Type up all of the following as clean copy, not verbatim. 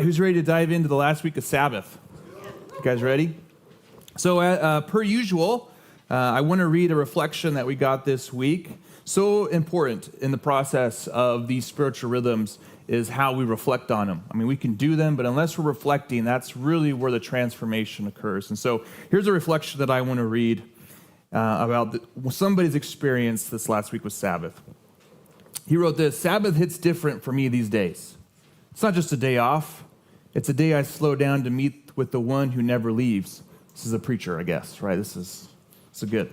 who's ready to dive into the last week of Sabbath? You guys ready? So per usual, I want to read a reflection that we got this week. So important in the process of these spiritual rhythms is how we reflect on them. I mean, we can do them, but unless we're reflecting, that's really where the transformation occurs. And so here's a reflection that I want to read about somebody's experience this last week with Sabbath. He wrote this: "Sabbath hits different for me these days. It's not just a day off. It's a day I slow down to meet with the one who never leaves." This is a preacher, I guess, right? This is good.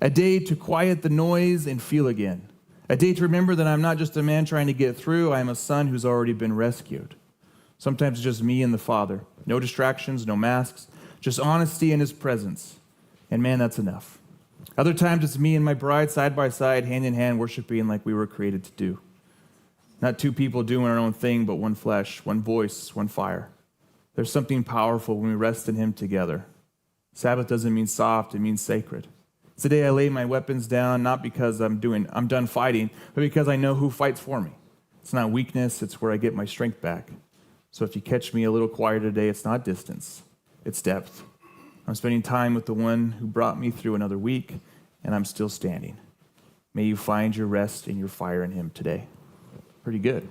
"A day to quiet the noise and feel again. A day to remember that I'm not just a man trying to get through. I am a son who's already been rescued. Sometimes it's just me and the Father. No distractions, no masks, just honesty in his presence. And man, that's enough. Other times it's me and my bride side by side, hand in hand, worshiping like we were created to do. Not two people doing our own thing, but one flesh, one voice, one fire. There's something powerful when we rest in him together. Sabbath doesn't mean soft, it means sacred. It's the day I lay my weapons down, not because I'm done fighting, but because I know who fights for me. It's not weakness, it's where I get my strength back. So if you catch me a little quieter today, it's not distance, it's depth. I'm spending time with the one who brought me through another week, and I'm still standing. May you find your rest and your fire in him today." Pretty good.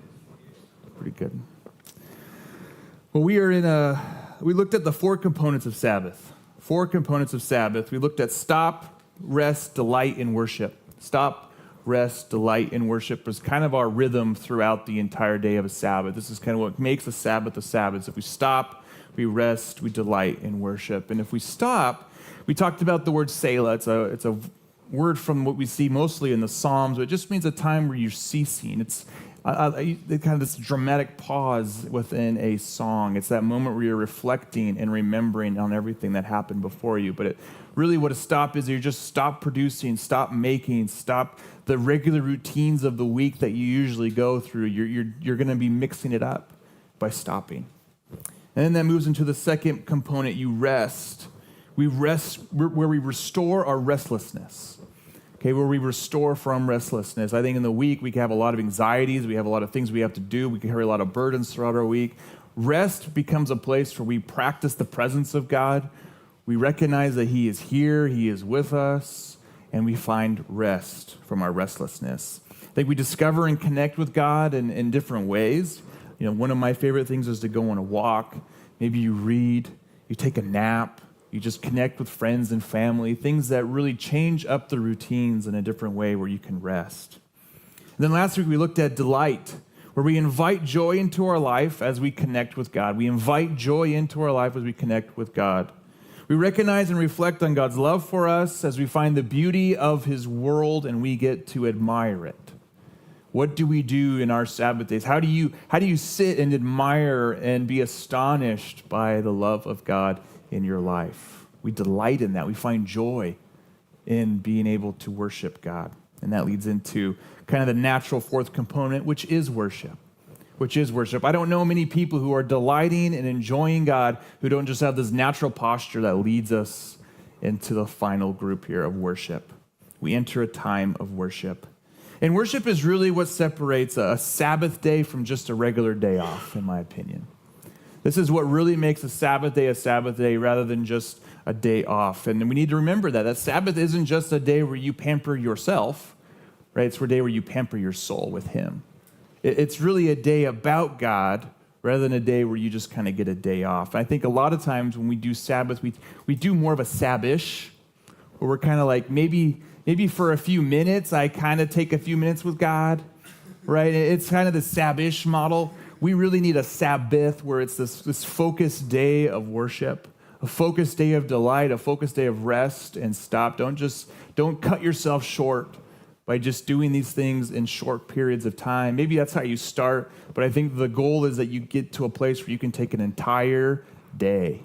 Well, we looked at the four components of Sabbath. We looked at stop, rest, delight, and worship. Stop, rest, delight, and worship is kind of our rhythm throughout the entire day of a Sabbath. This is kind of what makes a Sabbath a Sabbath. If we stop, we rest, we delight in worship. And if we stop, we talked about the word Selah. It's a word from what we see mostly in the Psalms, but it just means a time where you're ceasing. It's kind of this dramatic pause within a song. It's that moment where you're reflecting and remembering on everything that happened before you. But really what a stop is, you just stop producing, stop making, stop the regular routines of the week that you usually go through. You're going to be mixing it up by stopping. And then that moves into the second component, you rest. We rest where we restore our restlessness. Okay, where we restore from restlessness. I think in the week we can have a lot of anxieties, we have a lot of things we have to do, we can carry a lot of burdens throughout our week. Rest becomes a place where we practice the presence of God. We recognize that he is here, he is with us, and we find rest from our restlessness. I think we discover and connect with God in different ways. You know, one of my favorite things is to go on a walk. Maybe you read, you take a nap, you just connect with friends and family, things that really change up the routines in a different way where you can rest. And then last week we looked at delight, where we invite joy into our life as we connect with God. We invite joy into our life as we connect with God. We recognize and reflect on God's love for us as we find the beauty of his world and we get to admire it. What do we do in our Sabbath days? How do you sit and admire and be astonished by the love of God in your life? We delight in that. We find joy in being able to worship God. And that leads into kind of the natural fourth component, which is worship. I don't know many people who are delighting and enjoying God who don't just have this natural posture that leads us into the final group here of worship. We enter a time of worship. And worship is really what separates a Sabbath day from just a regular day off, in my opinion. This is what really makes a Sabbath day rather than just a day off. And we need to remember that Sabbath isn't just a day where you pamper yourself, right? It's a day where you pamper your soul with him. It's really a day about God rather than a day where you just kind of get a day off. And I think a lot of times when we do Sabbath, we do more of a Sabbish, where we're kind of like maybe for a few minutes, I kind of take a few minutes with God, right? It's kind of the Sabbish model. We really need a Sabbath where it's this focused day of worship, a focused day of delight, a focused day of rest and stop. Don't cut yourself short by just doing these things in short periods of time. Maybe that's how you start, but I think the goal is that you get to a place where you can take an entire day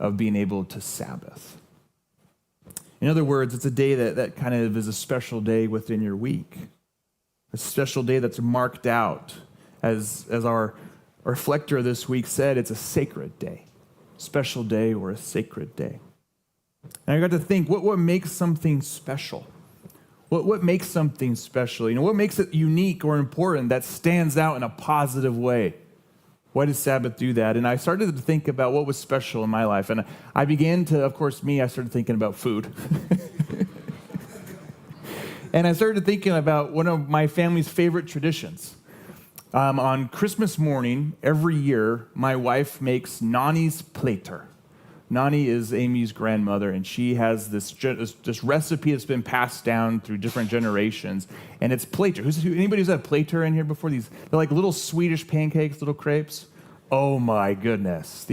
of being able to Sabbath. In other words, it's a day that kind of is a special day within your week, a special day that's marked out. As our reflector this week said, it's a sacred day, special day or a sacred day. And I got to think, what makes something special? What makes something special? You know, what makes it unique or important that stands out in a positive way? Why does Sabbath do that? And I started to think about what was special in my life. And I began to, of course, I started thinking about food. And I started thinking about one of my family's favorite traditions. On Christmas morning, every year, my wife makes Nani's plater. Nani is Amy's grandmother, and she has this recipe that's been passed down through different generations, and it's plater. Anybody who's had plater in here before? They're like little Swedish pancakes, little crepes. Oh my goodness,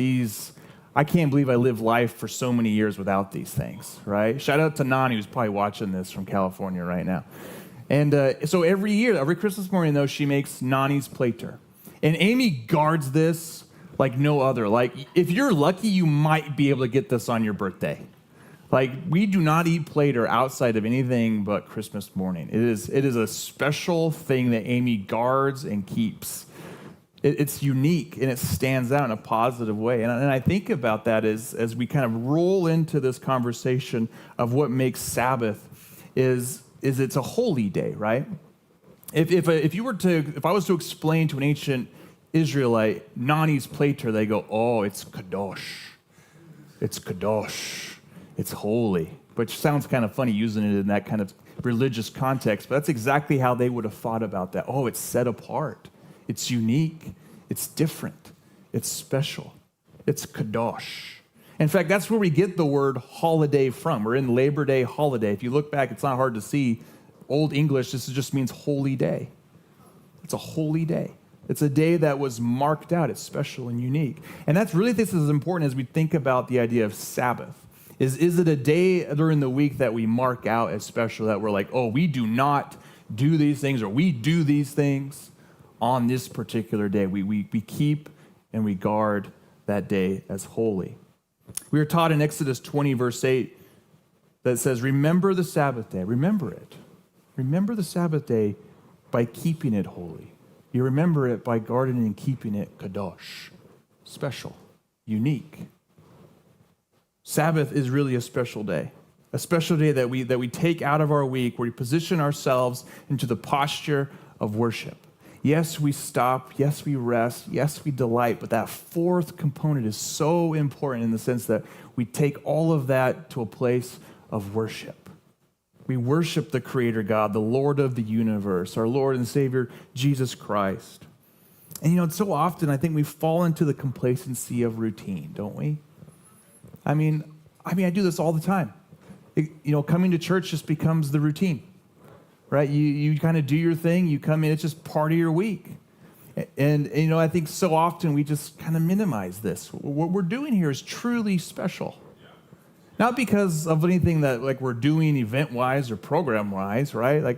I can't believe I lived life for so many years without these things, right? Shout out to Nani, who's probably watching this from California right now. And so every year, every Christmas morning, though, she makes Nani's plater. And Amy guards this like no other. Like, if you're lucky, you might be able to get this on your birthday. Like, we do not eat plater outside of anything but Christmas morning. It is a special thing that Amy guards and keeps. It's unique, and it stands out in a positive way. And I think about that as we kind of roll into this conversation of what makes Sabbath is it's a holy day, right? If I was to explain to an ancient Israelite Nani's plater, they go, oh, it's kadosh. It's kadosh. It's holy. Which sounds kind of funny using it in that kind of religious context, but that's exactly how they would have thought about that. Oh, it's set apart. It's unique. It's different. It's special. It's kadosh. In fact, that's where we get the word holiday from. We're in Labor Day holiday. If you look back, it's not hard to see. Old English, this just means holy day. It's a holy day. It's a day that was marked out. It's special and unique. And that's really this is important as we think about the idea of Sabbath. Is it a day during the week that we mark out as special, that we're like, oh, we do not do these things, or we do these things on this particular day. We keep and we guard that day as holy. We are taught in Exodus 20, verse 8, that says, remember the Sabbath day. Remember it. Remember the Sabbath day by keeping it holy. You remember it by guarding and keeping it kadosh, special, unique. Sabbath is really a special day that we take out of our week, where we position ourselves into the posture of worship. Yes, we stop. Yes, we rest. Yes, we delight. But that fourth component is so important in the sense that we take all of that to a place of worship. We worship the Creator God, the Lord of the universe, our Lord and Savior, Jesus Christ. And so often I think we fall into the complacency of routine, don't we? I mean, I do this all the time. Coming to church just becomes the routine, right? You kind of do your thing, you come in, it's just part of your week. And I think so often we just kind of minimize this. What we're doing here is truly special. Not because of anything that we're doing event-wise or program-wise, right?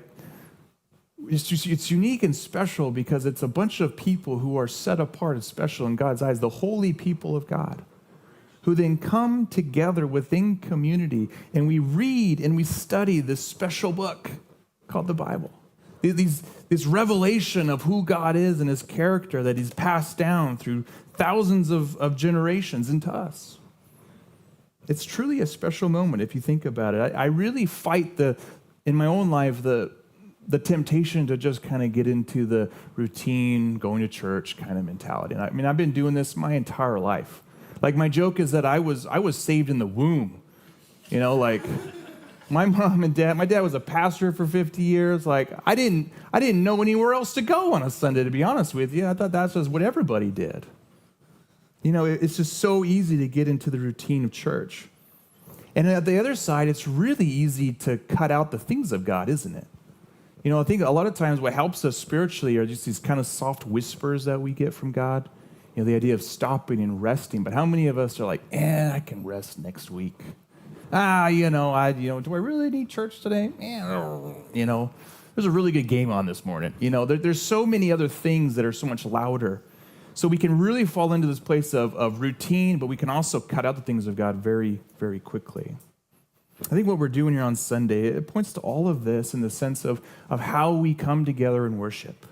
It's unique and special because it's a bunch of people who are set apart and special in God's eyes, the holy people of God, who then come together within community, and we read and we study this special book called the Bible. This revelation of who God is and his character that he's passed down through thousands of generations into us. It's truly a special moment if you think about it. I really fight in my own life the temptation to just kind of get into the routine, going to church kind of mentality. And I've been doing this my entire life. My joke is that I was saved in the womb. My mom and dad, my dad was a pastor for 50 years. I didn't know anywhere else to go on a Sunday, to be honest with you. I thought that's just what everybody did. It's just so easy to get into the routine of church. And at the other side, it's really easy to cut out the things of God, isn't it? I think a lot of times what helps us spiritually are just these kind of soft whispers that we get from God. The idea of stopping and resting. But how many of us are like, I can rest next week. Do I really need church today? There's a really good game on this morning. There's so many other things that are so much louder. So we can really fall into this place of routine, but we can also cut out the things of God very, very quickly. I think what we're doing here on Sunday, it points to all of this in the sense of how we come together and worship.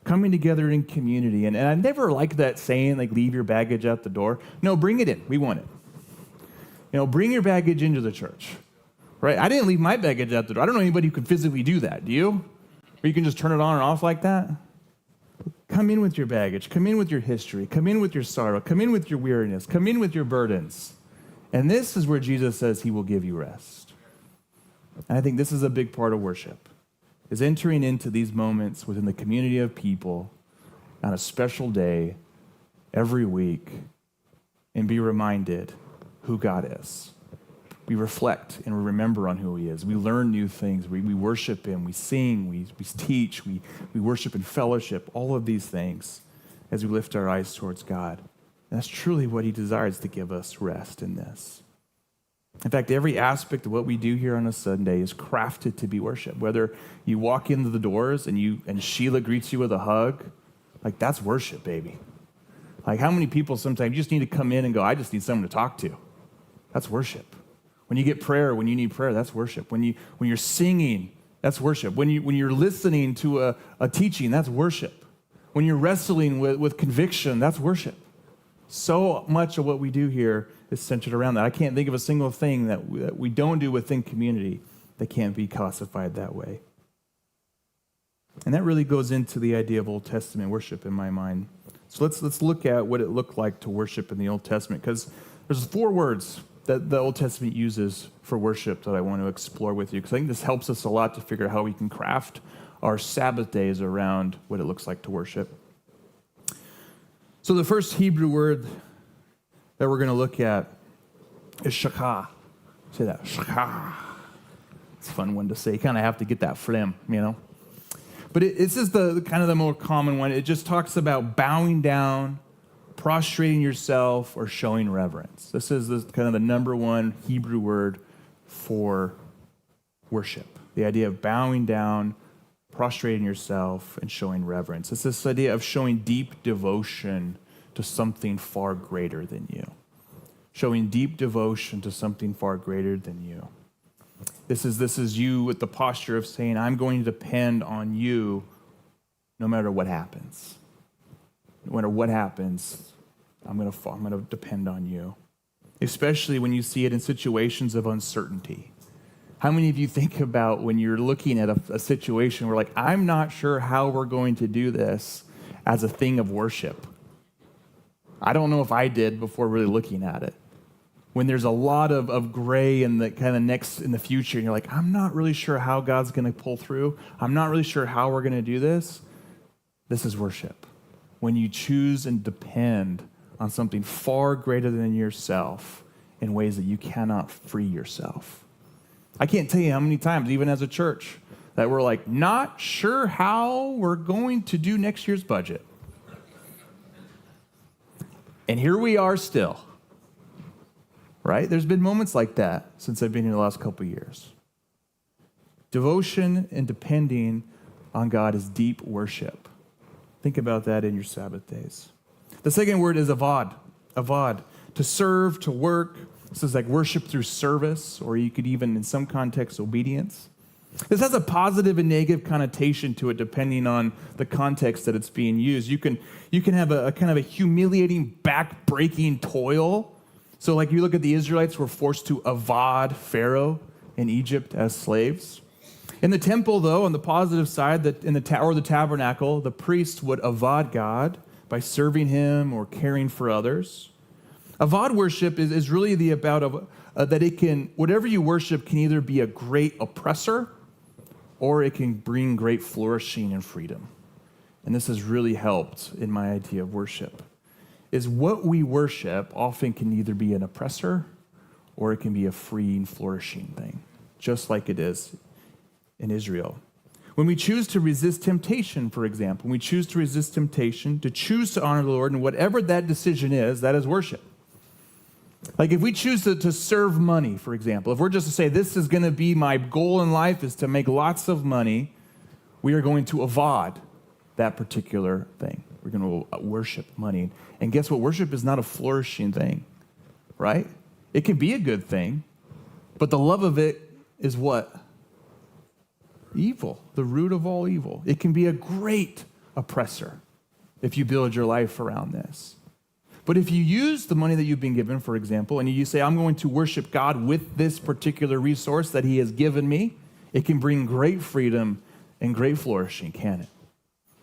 Coming together in community. And I never like that saying, leave your baggage at the door. No, bring it in. We want it. Bring your baggage into the church. Right? I didn't leave my baggage at the door. I don't know anybody who could physically do that. Do you? Or you can just turn it on and off like that? come in with your baggage, come in with your history, come in with your sorrow, come in with your weariness, come in with your burdens. And this is where Jesus says he will give you rest. And I think this is a big part of worship, is entering into these moments within the community of people on a special day every week and be reminded who God is. We reflect and we remember on who he is. We learn new things. We worship him. We sing. We teach. We worship in fellowship. All of these things as we lift our eyes towards God. And that's truly what he desires, to give us rest in this. In fact, every aspect of what we do here on a Sunday is crafted to be worship. Whether you walk into the doors and Sheila greets you with a hug, like that's worship, baby. Like how many people sometimes you just need to come in and go, I just need someone to talk to. That's worship. When you get prayer, when you need prayer, that's worship. When you're singing, that's worship. When you're listening to a teaching, that's worship. When you're wrestling with conviction, that's worship. So much of what we do here is centered around that. I can't think of a single thing that we don't do within community that can't be classified that way. And that really goes into the idea of Old Testament worship in my mind. So let's look at what it looked like to worship in the Old Testament, because there's 4 words that the Old Testament uses for worship that I want to explore with you, because I think this helps us a lot to figure out how we can craft our Sabbath days around what it looks like to worship. So the first Hebrew word that we're going to look at is shakah. Say that, shakah. It's a fun one to say. You kind of have to get that phlegm, you know. But this is the kind of the more common one. It just talks about bowing down, prostrating yourself, or showing reverence. This is kind of the number one Hebrew word for worship. The idea of bowing down, prostrating yourself, and showing reverence. It's this idea of showing deep devotion to something far greater than you. Showing deep devotion to something far greater than you. This is you with the posture of saying, I'm going to depend on you no matter what happens. No matter what happens, I'm going to depend on you. Especially when you see it in situations of uncertainty. How many of you think about when you're looking at a situation where, like, I'm not sure how we're going to do this as a thing of worship? I don't know if I did before really looking at it. When there's a lot of gray in the kind of next in the future, and you're like, I'm not really sure how God's going to pull through. I'm not really sure how we're going to do this. This is worship. When you choose and depend on something far greater than yourself in ways that you cannot free yourself. I can't tell you how many times, even as a church, that we're like, not sure how we're going to do next year's budget. And here we are still. Right? There's been moments like that since I've been here the last couple of years. Devotion and depending on God is deep worship. Think about that in your Sabbath days. The second word is avad. Avad. To serve, to work. This is like worship through service, or you could even, in some contexts, obedience. This has a positive and negative connotation to it depending on the context that it's being used. You can have a kind of a humiliating, back-breaking toil. So like you look at the Israelites were forced to avad Pharaoh in Egypt as slaves. In the temple, though, on the positive side, in the tabernacle, the priests would avad God by serving him or caring for others. Avad worship is really that it can, whatever you worship can either be a great oppressor or it can bring great flourishing and freedom. And this has really helped in my idea of worship. Is what we worship often can either be an oppressor or it can be a freeing, flourishing thing, just like it is in Israel. When we choose to resist temptation, for example, when we choose to resist temptation, to choose to honor the Lord, and whatever that decision is, that is worship. Like if we choose to serve money, for example, if we're just to say, this is going to be my goal in life is to make lots of money, we are going to avad that particular thing. We're going to worship money. And guess what? Worship is not a flourishing thing, right? It can be a good thing, but the love of it is what? Evil, the root of all evil. It can be a great oppressor if you build your life around this. But if you use the money that you've been given, for example, and you say, I'm going to worship God with this particular resource that he has given me, it can bring great freedom and great flourishing, can it?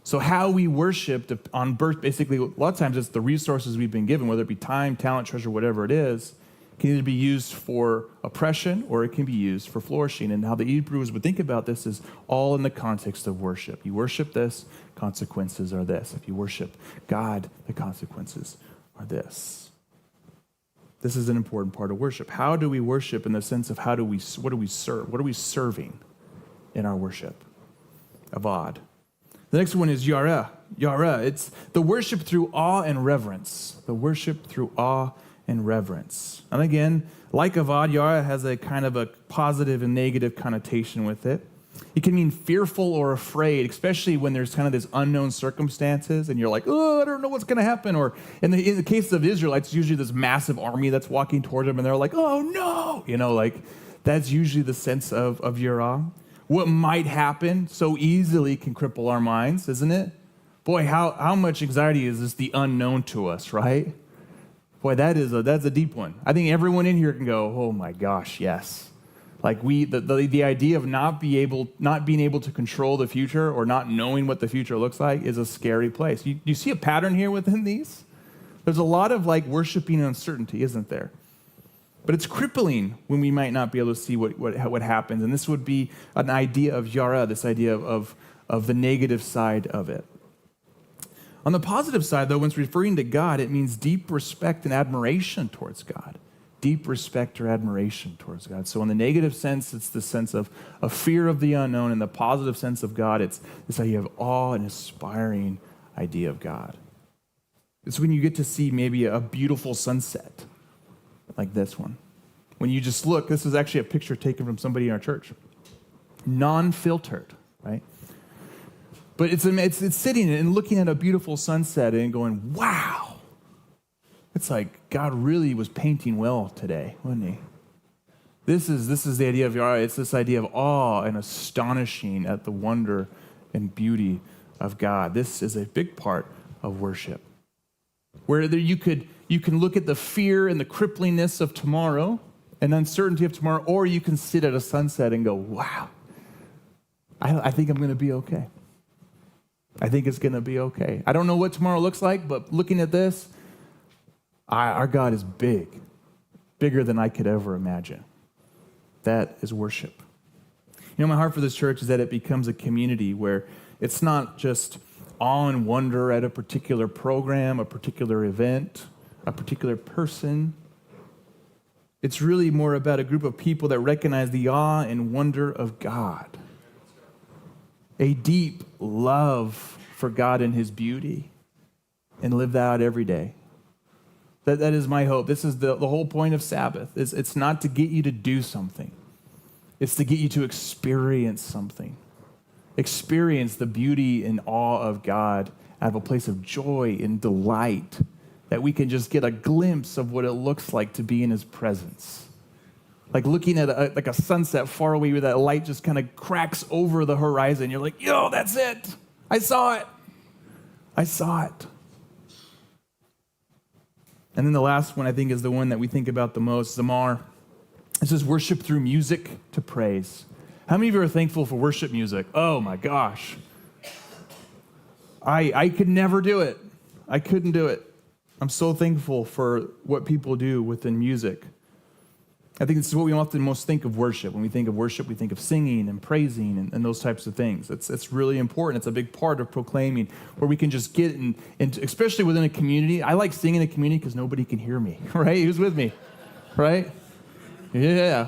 So how we worship on birth, basically, a lot of times it's the resources we've been given, whether it be time, talent, treasure, whatever it is, can either be used for oppression or it can be used for flourishing. And how the Hebrews would think about this is all in the context of worship. You worship this, consequences are this. If you worship God, the consequences are this. This is an important part of worship. How do we worship in the sense of what do we serve? What are we serving in our worship? Avad. The next one is yara. Yara, it's the worship through awe and reverence. The worship through awe and reverence. And again, like avad, yara has a kind of a positive and negative connotation with it. It can mean fearful or afraid, especially when there's kind of this unknown circumstances and you're like, oh, I don't know what's going to happen. Or in the case of Israelites, usually this massive army that's walking toward them and they're like, oh no. That's usually the sense of yara. What might happen so easily can cripple our minds, isn't it? Boy, how much anxiety is this the unknown to us, right? Boy, that's a deep one. I think everyone in here can go, oh my gosh, yes. Like the idea of not being able to control the future or not knowing what the future looks like is a scary place. You see a pattern here within these? There's a lot of like worshiping uncertainty, isn't there? But it's crippling when we might not be able to see what happens. And this would be an idea of yara, this idea of the negative side of it. On the positive side, though, when it's referring to God, it means deep respect and admiration towards God. Deep respect or admiration towards God. So in the negative sense, it's the sense of a fear of the unknown. In the positive sense of God, it's this idea of awe and aspiring idea of God. It's when you get to see maybe a beautiful sunset, like this one. When you just look, this is actually a picture taken from somebody in our church. Non-filtered, right? But it's sitting and looking at a beautiful sunset and going, wow. It's like God really was painting well today, wasn't he? This is the idea of yara. It's this idea of awe and astonishing at the wonder and beauty of God. This is a big part of worship. Where you can look at the fear and the cripplingness of tomorrow and uncertainty of tomorrow, or you can sit at a sunset and go, wow, I think I'm going to be okay. I think it's going to be okay. I don't know what tomorrow looks like, but looking at this, our God is bigger than I could ever imagine. That is worship. My heart for this church is that it becomes a community where it's not just awe and wonder at a particular program, a particular event, a particular person. It's really more about a group of people that recognize the awe and wonder of God. A deep love for God and his beauty, and live that out every day. That is my hope. This is the whole point of Sabbath. It's not to get you to do something. It's to get you to experience something. Experience the beauty and awe of God out of a place of joy and delight, that we can just get a glimpse of what it looks like to be in his presence. Like looking at a sunset far away where that light just kind of cracks over the horizon. You're like, yo, that's it. I saw it. I saw it. And then the last one, I think, is the one that we think about the most, Zamar. It says worship through music to praise. How many of you are thankful for worship music? Oh my gosh. I could never do it. I couldn't do it. I'm so thankful for what people do within music. I think this is what we often most think of worship. When we think of worship, we think of singing and praising and those types of things. It's really important. It's a big part of proclaiming, where we can just get in, especially within a community. I like singing in a community because nobody can hear me, right? Who's with me, right? Yeah.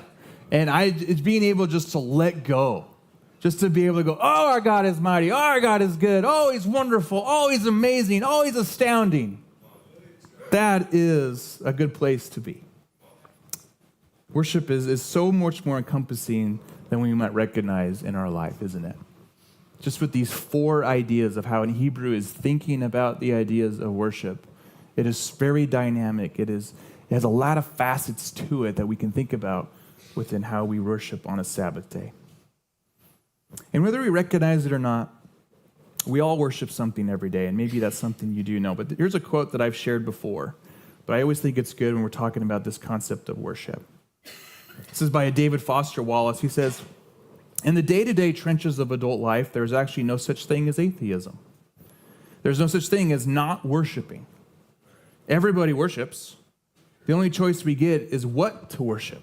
And it's being able just to let go, just to be able to go, oh, our God is mighty. Oh, our God is good. Oh, he's wonderful. Oh, he's amazing. Oh, he's astounding. That is a good place to be. Worship is so much more encompassing than we might recognize in our life, isn't it? Just with these 4 ideas of how in Hebrew is thinking about the ideas of worship, it is very dynamic. It has a lot of facets to it that we can think about within how we worship on a Sabbath day. And whether we recognize it or not, we all worship something every day, and maybe that's something you do know. But here's a quote that I've shared before, but I always think it's good when we're talking about this concept of worship. This is by a David Foster Wallace. He says, in the day-to-day trenches of adult life, there's actually no such thing as atheism. There's no such thing as not worshiping. Everybody worships. The only choice we get is what to worship.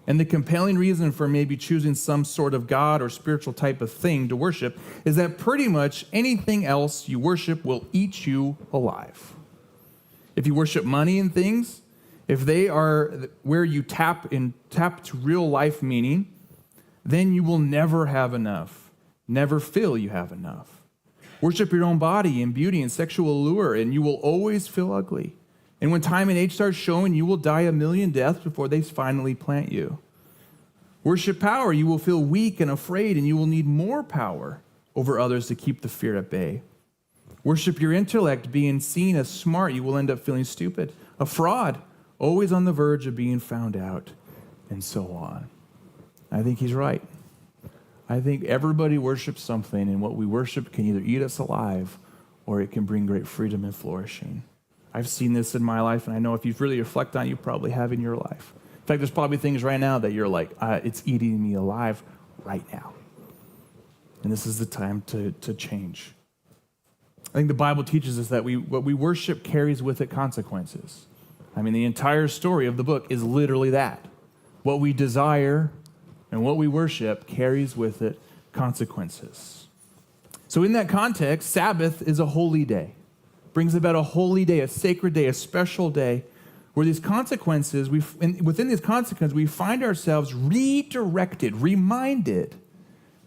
And the compelling reason for maybe choosing some sort of God or spiritual type of thing to worship is that pretty much anything else you worship will eat you alive. If you worship money and things, if they are where you tap to real life meaning, then you will never have enough, never feel you have enough. Worship your own body and beauty and sexual allure, and you will always feel ugly. And when time and age starts showing, you will die a million deaths before they finally plant you. Worship power, you will feel weak and afraid, and you will need more power over others to keep the fear at bay. Worship your intellect, being seen as smart, you will end up feeling stupid, a fraud, always on the verge of being found out, and so on. I think he's right. I think everybody worships something, and what we worship can either eat us alive or it can bring great freedom and flourishing. I've seen this in my life, and I know if you really reflect on it, you probably have in your life. In fact, there's probably things right now that you're like, it's eating me alive right now. And this is the time to change. I think the Bible teaches us that what we worship carries with it consequences. I mean, the entire story of the book is literally that. What we desire and what we worship carries with it consequences. So in that context, Sabbath is a holy day. Brings about a holy day, a sacred day, a special day, where these consequences, within these consequences, we find ourselves redirected, reminded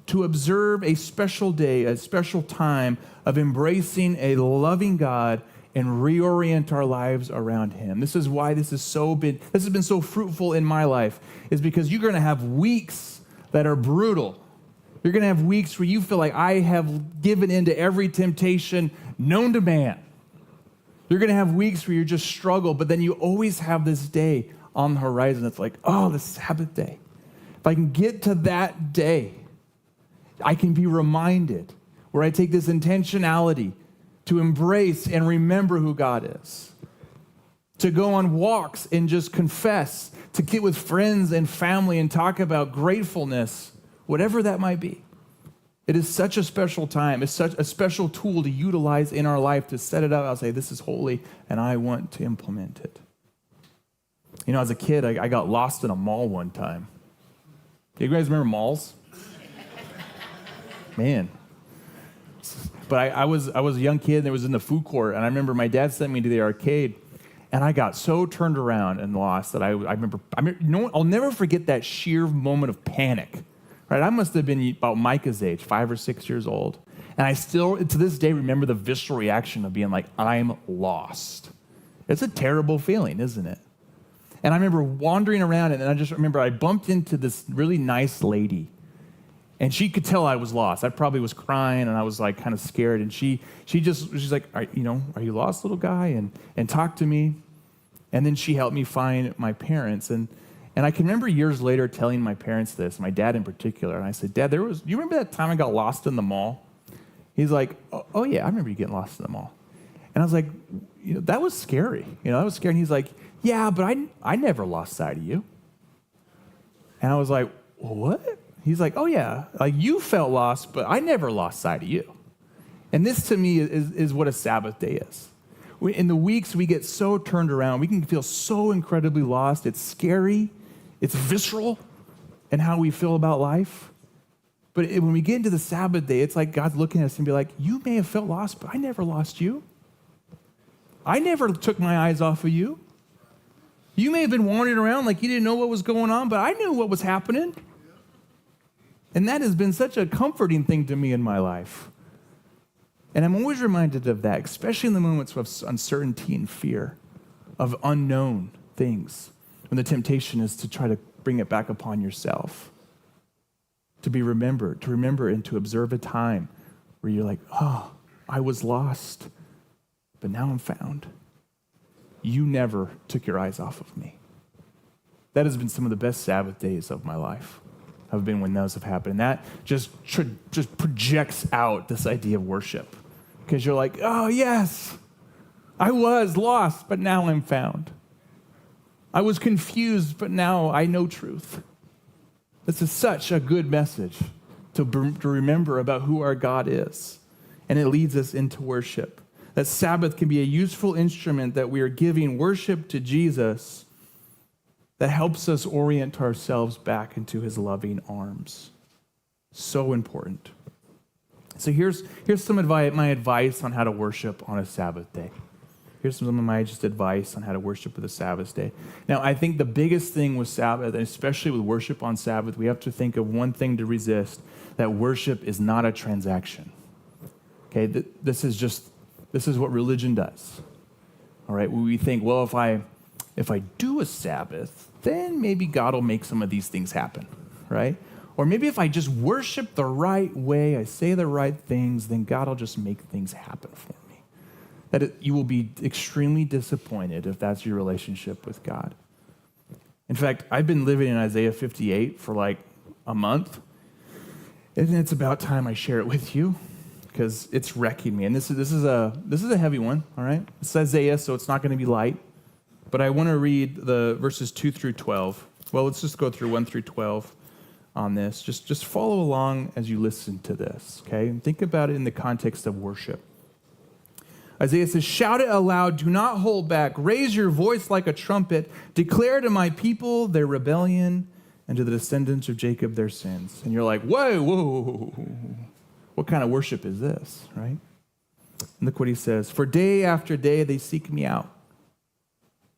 to observe a special day, a special time of embracing a loving God and reorient our lives around him. This is why this has been so fruitful in my life, is because you're going to have weeks that are brutal. You're going to have weeks where you feel like I have given in to every temptation known to man. You're going to have weeks where you just struggle, but then you always have this day on the horizon. It's like, oh, the Sabbath day. If I can get to that day, I can be reminded, where I take this intentionality to embrace and remember who God is, to go on walks and just confess, to get with friends and family and talk about gratefulness, whatever that might be. It is such a special time. It's such a special tool to utilize in our life to set it up. I'll say, this is holy, and I want to implement it. You know, as a kid, I got lost in a mall one time. You guys remember malls? Man. But I was a young kid, and it was in the food court, and I remember my dad sent me to the arcade, and I got so turned around and lost that I remember, I'll never forget that sheer moment of panic. Right, I must have been about Micah's age, 5 or 6 years old. And I still, to this day, remember the visceral reaction of being like, I'm lost. It's a terrible feeling, isn't it? And I remember wandering around, and I just remember I bumped into this really nice lady. And she could tell I was lost. I probably was crying, and I was like kind of scared. And she's like, are you lost, little guy? And talked to me. And then she helped me find my parents. And I can remember years later telling my parents this, my dad in particular, and I said, Dad, you remember that time I got lost in the mall? He's like, oh yeah, I remember you getting lost in the mall. And I was like, that was scary. That was scary. And he's like, yeah, but I never lost sight of you. And I was like, what? He's like, oh yeah, like you felt lost, but I never lost sight of you. And this to me is what a Sabbath day is. In the weeks we get so turned around, we can feel so incredibly lost. It's scary. It's visceral in how we feel about life. But when we get into the Sabbath day, it's like God's looking at us and be like, you may have felt lost, but I never lost you. I never took my eyes off of you. You may have been wandering around like you didn't know what was going on, but I knew what was happening. And that has been such a comforting thing to me in my life. And I'm always reminded of that, especially in the moments of uncertainty and fear, of unknown things. When the temptation is to try to bring it back upon yourself. To remember and to observe a time where you're like, oh, I was lost, but now I'm found. You never took your eyes off of me. That has been some of the best Sabbath days of my life, have been when those have happened. And that just projects out this idea of worship. Because you're like, oh yes, I was lost, but now I'm found. I was confused, but now I know truth. This is such a good message to remember about who our God is and it leads us into worship. That Sabbath can be a useful instrument that we are giving worship to Jesus that helps us orient ourselves back into his loving arms. So important. So here's some advice, my advice on how to worship on a Sabbath day. Here's some of my advice on how to worship with a Sabbath day. Now, I think the biggest thing with Sabbath, and especially with worship on Sabbath, we have to think of one thing to resist, that worship is not a transaction. Okay, this is what religion does. All right, we think, well, if I do a Sabbath, then maybe God will make some of these things happen, right? Or maybe if I just worship the right way, I say the right things, then God will just make things happen for me. You will be extremely disappointed if that's your relationship with God. In fact, I've been living in Isaiah 58 for like a month, and it's about time I share it with you because it's wrecking me. And this is a heavy one, all right? It's Isaiah, so it's not going to be light. But I want to read the verses 2 through 12. Well, let's just go through 1 through 12 on this. Just follow along as you listen to this, okay? And think about it in the context of worship. Isaiah says, "Shout it aloud, do not hold back. Raise your voice like a trumpet. Declare to my people their rebellion and to the descendants of Jacob their sins." And you're like, whoa. What kind of worship is this, right? And look what he says. "For day after day they seek me out.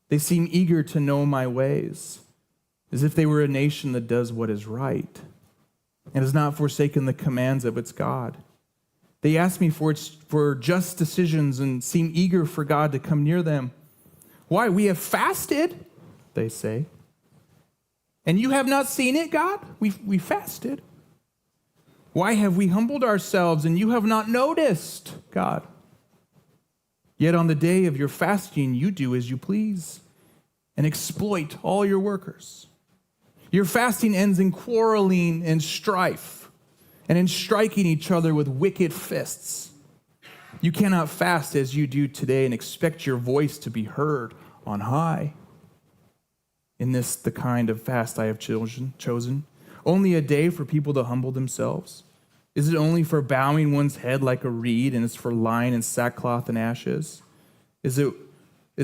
They seem eager to know my ways, as if they were a nation that does what is right and has not forsaken the commands of its God. They ask me for just decisions and seem eager for God to come near them. Why? We have fasted," they say. "And you have not seen it, God? We fasted. Why have we humbled ourselves and you have not noticed, God? Yet on the day of your fasting, you do as you please and exploit all your workers. Your fasting ends in quarreling and strife, and in striking each other with wicked fists. You cannot fast as you do today and expect your voice to be heard on high. In this, the kind of fast I have chosen, only a day for people to humble themselves. Is it only for bowing one's head like a reed, and it's for lying in sackcloth and ashes? Is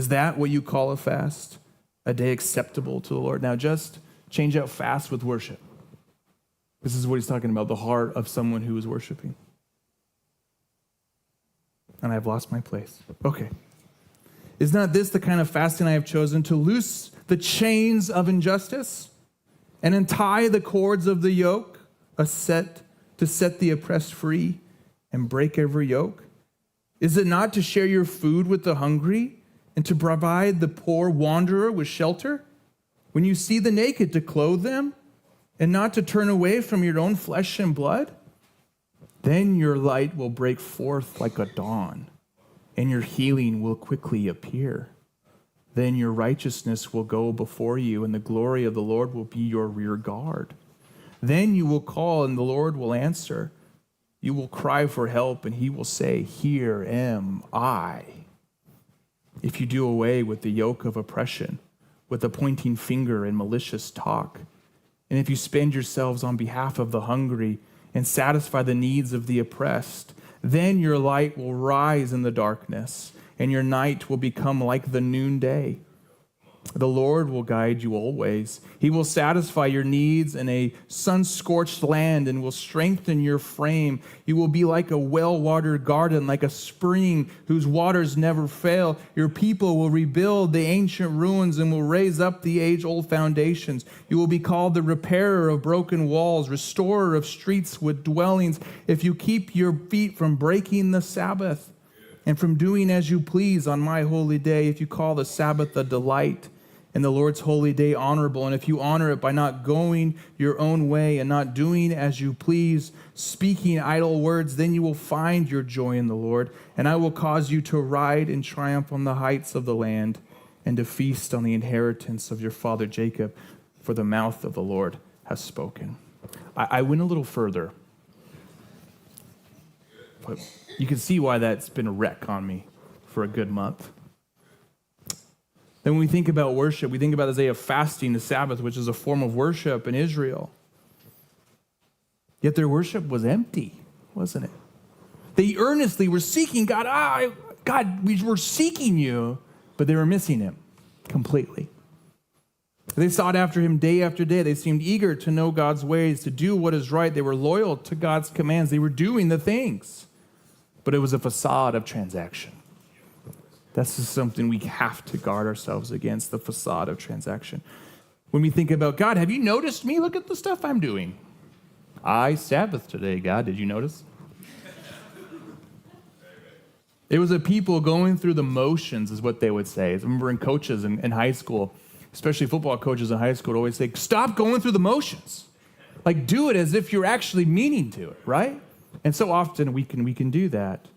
that what you call a fast? A day acceptable to the Lord?" Now just change out fast with worship. This is what he's talking about, the heart of someone who is worshiping. And I've lost my place. Okay. "Is not this the kind of fasting I have chosen, to loose the chains of injustice and untie the cords of the yoke, to set the oppressed free and break every yoke? Is it not to share your food with the hungry and to provide the poor wanderer with shelter? When you see the naked, to clothe them and not to turn away from your own flesh and blood? Then your light will break forth like a dawn, and your healing will quickly appear. Then your righteousness will go before you, and the glory of the Lord will be your rear guard. Then you will call, and the Lord will answer. You will cry for help, and he will say, 'Here am I.' If you do away with the yoke of oppression, with the pointing finger and malicious talk, and if you spend yourselves on behalf of the hungry and satisfy the needs of the oppressed, then your light will rise in the darkness, and your night will become like the noonday. The Lord will guide you always. He will satisfy your needs in a sun-scorched land and will strengthen your frame. You will be like a well-watered garden, like a spring whose waters never fail. Your people will rebuild the ancient ruins and will raise up the age-old foundations. You will be called the repairer of broken walls, restorer of streets with dwellings, if you keep your feet from breaking the Sabbath and from doing as you please on my holy day, if you call the Sabbath a delight and the Lord's holy day honorable, and if you honor it by not going your own way and not doing as you please, speaking idle words, then you will find your joy in the Lord, and I will cause you to ride in triumph on the heights of the land and to feast on the inheritance of your father Jacob, for the mouth of the Lord has spoken." I went a little further, but you can see why that's been a wreck on me for a good month. Then when we think about worship, we think about the day of fasting, the Sabbath, which is a form of worship in Israel. Yet their worship was empty, wasn't it? They earnestly were seeking God. God, we were seeking you, but they were missing him completely. They sought after him day after day. They seemed eager to know God's ways, to do what is right. They were loyal to God's commands. They were doing the things, but it was a facade of transaction. That's just something we have to guard ourselves against, the facade of transaction. When we think about God, have you noticed me? Look at the stuff I'm doing. I Sabbath today, God. Did you notice? It was a people going through the motions is what they would say. I remember in coaches in high school, especially football coaches in high school, would always say, stop going through the motions. Like, do it as if you're actually meaning to it, right? And so often we can do that,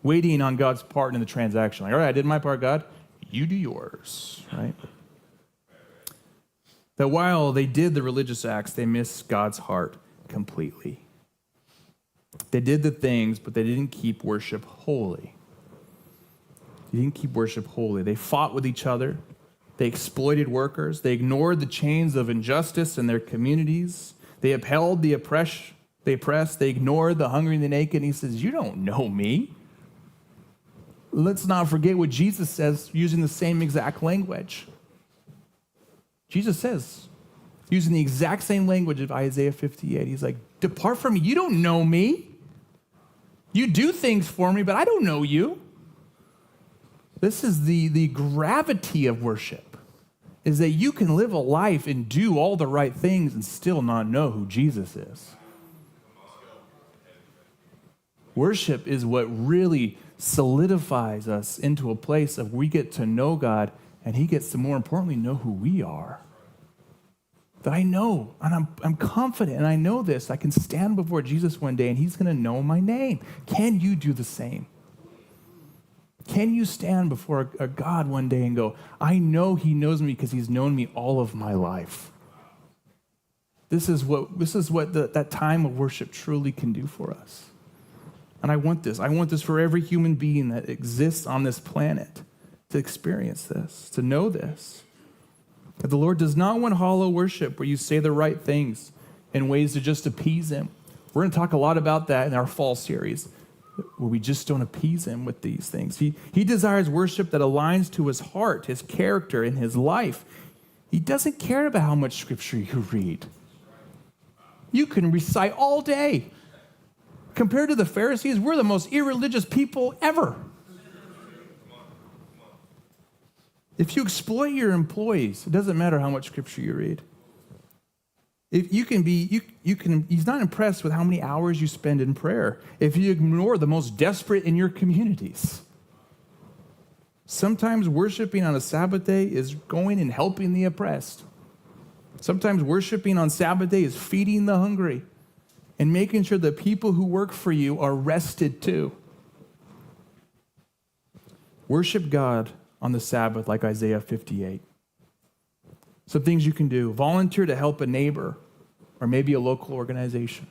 waiting on God's part in the transaction. Like, all right, I did my part, God. You do yours, right? That while they did the religious acts, they missed God's heart completely. They did the things, but they didn't keep worship holy. They didn't keep worship holy. They fought with each other. They exploited workers. They ignored the chains of injustice in their communities. They upheld the oppressed. They ignored the hungry and the naked. And he says, you don't know me. Let's not forget what Jesus says using the same exact language. Jesus says, using the exact same language of Isaiah 58, he's like, depart from me. You don't know me. You do things for me, but I don't know you. This is the gravity of worship, is that you can live a life and do all the right things and still not know who Jesus is. Worship is what really solidifies us into a place of we get to know God, and he gets to, more importantly, know who we are. That I know, and I'm confident, and I know this. I can stand before Jesus one day, and he's going to know my name. Can you do the same? Can you stand before a God one day and go, I know he knows me because he's known me all of my life? This is what that time of worship truly can do for us. And I want this. I want this for every human being that exists on this planet to experience this, to know this. That the Lord does not want hollow worship where you say the right things in ways to just appease him. We're going to talk a lot about that in our fall series, where we just don't appease him with these things. He desires worship that aligns to his heart, his character, and his life. He doesn't care about how much scripture you read. You can recite all day. Compared to the Pharisees, we're the most irreligious people ever. If you exploit your employees, it doesn't matter how much scripture you read. If you can he's not impressed with how many hours you spend in prayer. If you ignore the most desperate in your communities. Sometimes worshiping on a Sabbath day is going and helping the oppressed. Sometimes worshiping on Sabbath day is feeding the hungry and making sure the people who work for you are rested too. Worship God on the Sabbath like Isaiah 58. Some things you can do. Volunteer to help a neighbor or maybe a local organization.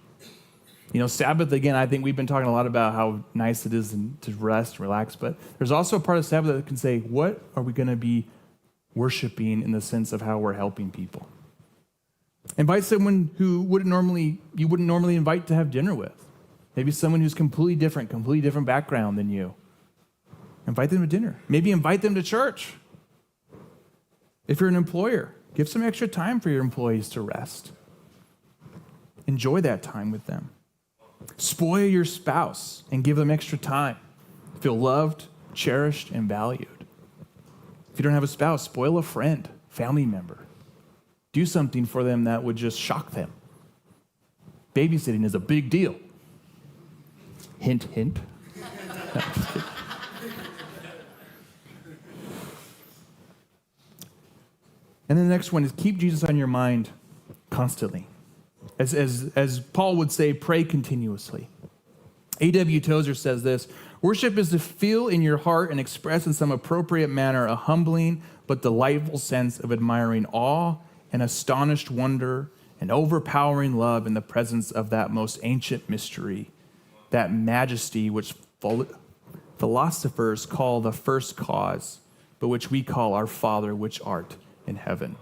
You know, Sabbath, again, I think we've been talking a lot about how nice it is to rest and relax, but there's also a part of Sabbath that can say, what are we going to be worshiping in the sense of how we're helping people? Invite someone who you wouldn't normally invite to have dinner with. Maybe someone who's completely different background than you. Invite them to dinner. Maybe invite them to church. If you're an employer, give some extra time for your employees to rest. Enjoy that time with them. Spoil your spouse and give them extra time. Feel loved, cherished, and valued. If you don't have a spouse, spoil a friend, family member. Do something for them that would just shock them. Babysitting is a big deal. Hint, hint. No, just kidding. And then the next one is keep Jesus on your mind constantly. As Paul would say, pray continuously. A.W. Tozer says this: worship is to feel in your heart and express in some appropriate manner a humbling but delightful sense of admiring awe and astonished wonder and overpowering love in the presence of that most ancient mystery, that majesty which philosophers call the first cause, but which we call our Father which art in heaven.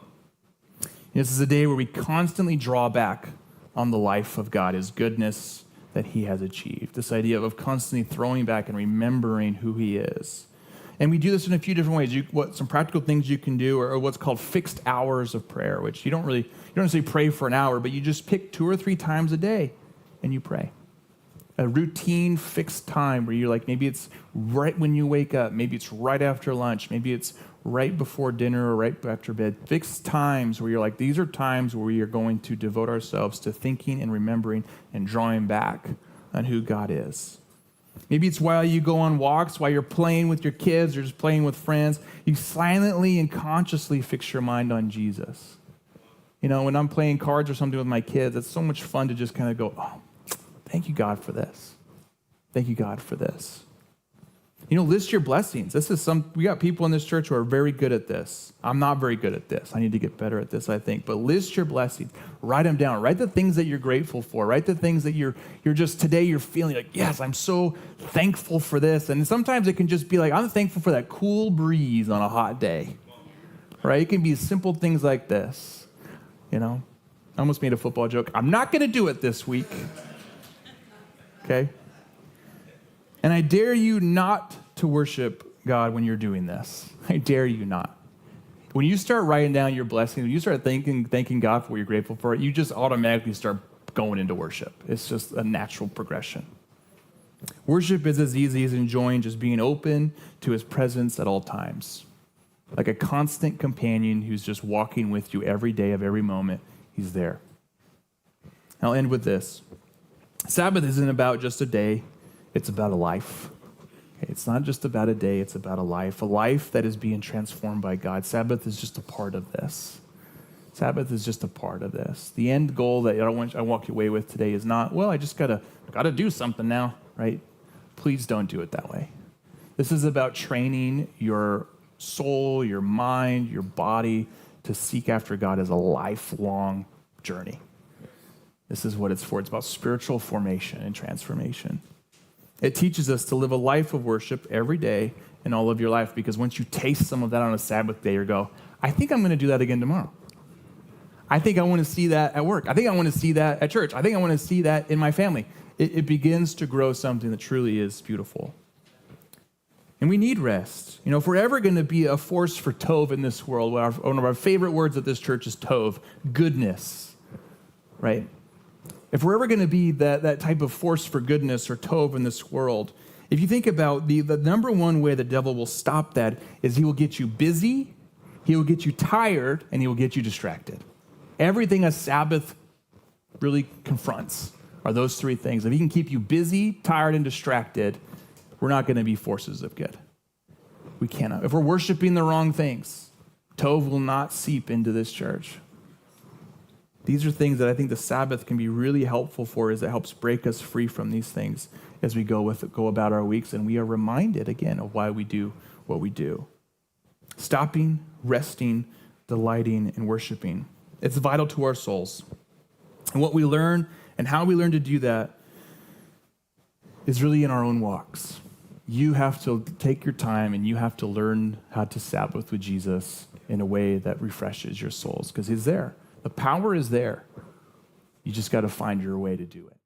This is a day where we constantly draw back on the life of God, his goodness, that he has achieved. This idea of constantly throwing back and remembering who he is. And we do this in a few different ways. Some practical things you can do are what's called fixed hours of prayer, which you don't necessarily pray for an hour, but you just pick 2 or 3 times a day and you pray. A routine fixed time where you're like, maybe it's right when you wake up, maybe it's right after lunch, maybe it's right before dinner or right after bed. Fixed times where you're like, these are times where we are going to devote ourselves to thinking and remembering and drawing back on who God is. Maybe it's while you go on walks, while you're playing with your kids or just playing with friends, you silently and consciously fix your mind on Jesus. You know, when I'm playing cards or something with my kids, it's so much fun to just kind of go, oh, thank you, God, for this. Thank you, God, for this. You know, list your blessings. We got people in this church who are very good at this. I'm not very good at this. I need to get better at this, I think. But list your blessings. Write them down. Write the things that you're grateful for. Write the things that you're just today you're feeling like, yes, I'm so thankful for this. And sometimes it can just be like, I'm thankful for that cool breeze on a hot day. Right? It can be simple things like this. You know, I almost made a football joke. I'm not going to do it this week. Okay? And I dare you not to worship God when you're doing this. I dare you not. When you start writing down your blessings, when you start thanking God for what you're grateful for, you just automatically start going into worship. It's just a natural progression. Worship is as easy as enjoying just being open to his presence at all times. Like a constant companion who's just walking with you every day of every moment. He's there. I'll end with this. Sabbath isn't about just a day. It's about a life. It's not just about a day, it's about a life that is being transformed by God. Sabbath is just a part of this. Sabbath is just a part of this. The end goal that I walk away with today is not, well, I just gotta do something now, right? Please don't do it that way. This is about training your soul, your mind, your body to seek after God as a lifelong journey. This is what it's for. It's about spiritual formation and transformation. It teaches us to live a life of worship every day in all of your life, because once you taste some of that on a Sabbath day, you go, I think I'm going to do that again tomorrow. I think I want to see that at work. I think I want to see that at church. I think I want to see that in my family. It begins to grow something that truly is beautiful. And we need rest. You know, if we're ever going to be a force for tov in this world, one of our favorite words at this church is tov, goodness, right? If we're ever going to be that type of force for goodness or tov in this world, if you think about the number one way the devil will stop that is he will get you busy, he will get you tired, and he will get you distracted. Everything a Sabbath really confronts are those 3 things. If he can keep you busy, tired, and distracted, we're not going to be forces of good. We cannot. If we're worshiping the wrong things, tov will not seep into this church. These are things that I think the Sabbath can be really helpful for, as it helps break us free from these things as we go about our weeks, and we are reminded again of why we do what we do. Stopping, resting, delighting, and worshiping. It's vital to our souls. And what we learn and how we learn to do that is really in our own walks. You have to take your time and you have to learn how to Sabbath with Jesus in a way that refreshes your souls, because he's there. The power is there. You just got to find your way to do it.